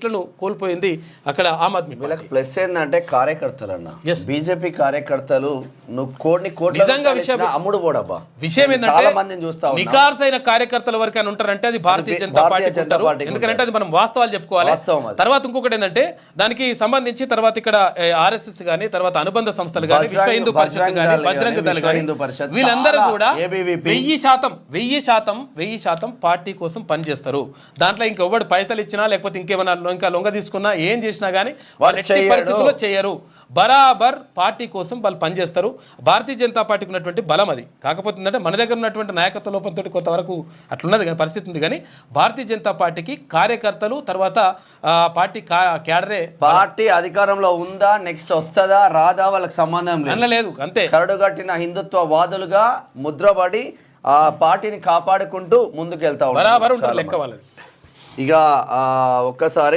సీట్లను కోల్పోయింది అక్కడ ఆమ్ ఆద్మీ వీళ్ళకి ప్లస్ ఏంటంటే కార్యకర్తలు అన్న బీజేపీ కార్యకర్తలు నువ్వు కోటి నిజంగా విషయం అమ్ముడు పోడబ్బా విషయం ఏంటంటే చాలా మందిని చూస్తావు నికార్సైన కార్యకర్తల వరకు అని ఉంటారంటే అది భారతీయ జనతా పార్టీ ఎందుకంటే అది మనం వాస్తవాలు చెప్పుకోవాలి తర్వాత ఇంకొకటి ఏంటంటే దానికి సంబంధించి తర్వాత ఇక్కడ ఆర్ఎస్ఎస్ గానీ తర్వాత అనుబంధ సంస్థలు గానీ విశ్వ హిందూ పరిషత్ గానీ బజరంగ దళ గానీ వీళ్ళందరూ కూడా 1000% పార్టీ కోసం పనిచేస్తారు. దాంట్లో ఇంకెవడు పైసలు ఇచ్చినా లేకపోతే ఇంకేమైనా ఇంకా లొంగ తీసుకున్నా ఏం చేసినా గానీ వాళ్ళు ఎట్టి పరిస్థితుల్లో చేయరు. బరాబర్ పార్టీ కోసం వాళ్ళు పనిచేస్తారు. భారతీయ జనతా పార్టీకి ఉన్నటువంటి బలం అది. కాకపోతే ఏంటంటే మన దగ్గర ఉన్నటువంటి నాయకత్వ లోపంతో కొంతవరకు అట్లున్నది కానీ పరిస్థితి ఉంది. కానీ భారతీయ జనతా పార్టీకి కార్యకర్తలు తర్వాత పార్టీ క్యాడరే పార్టీ అధికారంలో ఉందా నెక్స్ట్ వస్తుందా రాదా వాళ్ళకి సంబంధం లేదు. అంతే కరడుగట్టిన హిందుత్వ వాదులుగా ముద్రపడి ఆ పార్టీని కాపాడుకుంటూ ముందుకు వెళ్తా ఉంటారు. లెక్క వాళ్ళది. ఇక ఒక్కసారి